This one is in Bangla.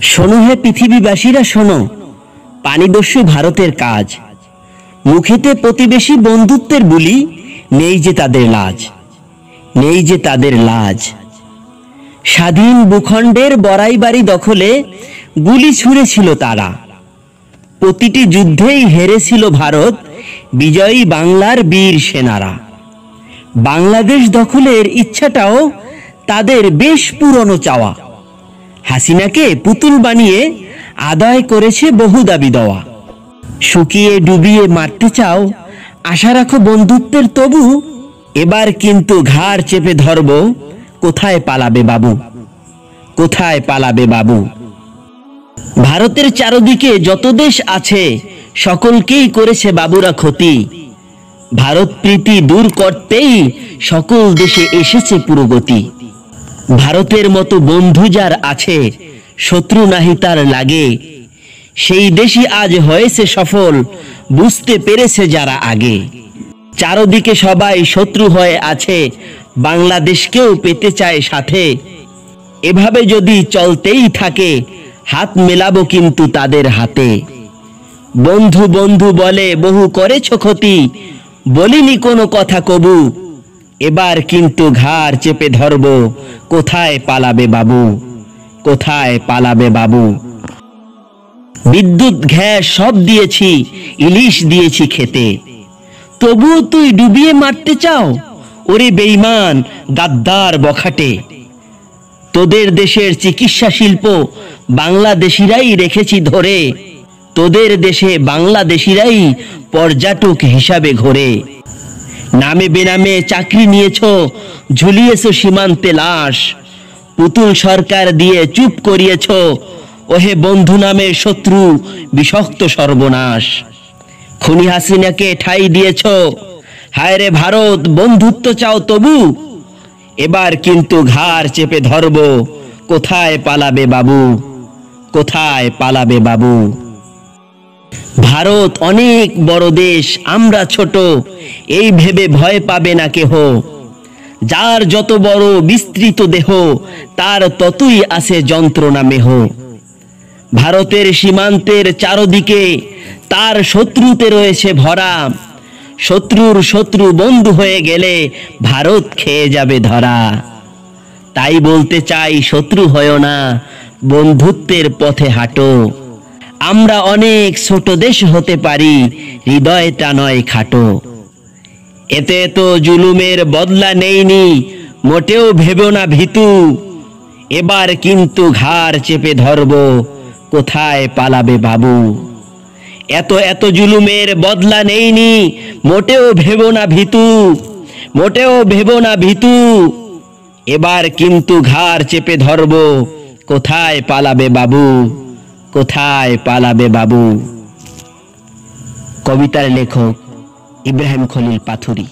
শোনো হে পৃথিবীবাসীরা শোনো, পানিদস্যু ভারতের কাজ। মুখেতে প্রতিবেশী বন্ধুত্বের বুলি, নেই যে তাদের লাজ, নেই যে তাদের লাজ। স্বাধীন ভূখণ্ডের বড়াই বাড়ি দখলে গুলি ছুঁড়েছিল তারা। প্রতিটি যুদ্ধেই হেরেছিল ভারত, বিজয়ী বাংলার বীর সেনারা। বাংলাদেশ দখলের ইচ্ছাটাও তাদের বেশ পুরনো চাওয়া। হাসিনাকে পুতুল বানিয়ে আদায় করেছে বহু দাবি দেওয়া। শুকিয়ে ডুবিয়ে মারতে চাও, আশা রাখো বন্ধুত্বের তবু। এবার কিন্তু ঘাড় চেপে ধরব, কোথায় পালাবে বাবু, কোথায় পালাবে বাবু। ভারতের চারদিকে যত দেশ আছে, সকলকেই করেছে বাবুরা ক্ষতি। ভারত প্রীতি দূর করতেই সকল দেশে এসেছে পুরোগতি। ভারতের মতো বন্ধু যার আছে, শত্রু নাহি তার লাগে। সেই দেশই আজ হয়েছে সফল, বুঝতে পেরেছে যারা আগে। চারদিকে সবাই শত্রু হয়ে আছে, বাংলাদেশকেও পেতে চায় সাথে। এভাবে যদি চলতেই থাকে, হাত মেলাবো কিন্তু তাদের হাতে। বন্ধু বন্ধু বলে বহু করেছ ক্ষতি, বলিনি কোনো কথা কবু। এবার কিন্তু ঘাড় চেপে ধরব, কোথায় পালাবে বাবু, কোথায় পালাবে বাবু। বিদ্যুৎ গ্যাস সব দিয়েছি, ইলিশ দিয়েছি খেতে, তবু তুই ডুবিয়ে মারতে চাও, ওরে বেঈমান গাদ্দার বখাটে। তোদের দেশের চিকিৎসা শিল্প বাংলাদেশিরাই রেখেছি ধরে। তোদের দেশে বাংলাদেশিরাই পর্যটক হিসাবে ঘোরে। নামে বেনামে চাকরি নিয়েছ, ঝুলিয়েছ সীমান্তে লাশ। পুতুল সরকার দিয়ে চুপ করিয়েছ, ওহে বন্ধু নামের শত্রু বিষাক্ত সর্বনাশ। খুনি হাসিনাকে ঠাঁই দিয়েছ, হায় রে ভারত বন্ধুত্ব চাও তবু। এবার কিন্তু ঘাড় চেপে ধরব, কোথায় পালাবে বাবু, কোথায় পালাবে বাবু। ভারত অনেক বড় দেশ, আমরা ছোট, এই ভেবে ভয় পাবে না কেহ। যার যত বড় বিস্তৃত দেহ, তার ততই আছে যন্ত্রণা মেহ। ভারতের সীমান্তের চারদিকে তার শত্রুতে রয়েছে ভরা। শত্রুর শত্রু বন্ধু হয়ে গেলে ভারত খেয়ে যাবে ধরা। তাই বলতে চাই শত্রু হয়ো না, বন্ধুত্বের পথে হাঁটো। আমরা অনেক ছোট দেশ হতে পারি, হৃদয়টা নয় খাটো। এতে তো জুলুমের বদলা নেইনি, মোটেও ভেবো না ভীতু। এবার কিন্তু ঘাড় চেপে ধরব, কোথায় পালাবে বাবু। এত এত জুলুমের বদলা নেইনি, মোটেও ভেবো না ভীতু, মোটেও ভেবো না ভীতু। এবার কিন্তু ঘাড় চেপে ধরব, কোথায় পালাবে বাবু, কোথায় পালাবে বাবু। কবিতার লেখক ইব্রাহিম খলিল পাথুরী।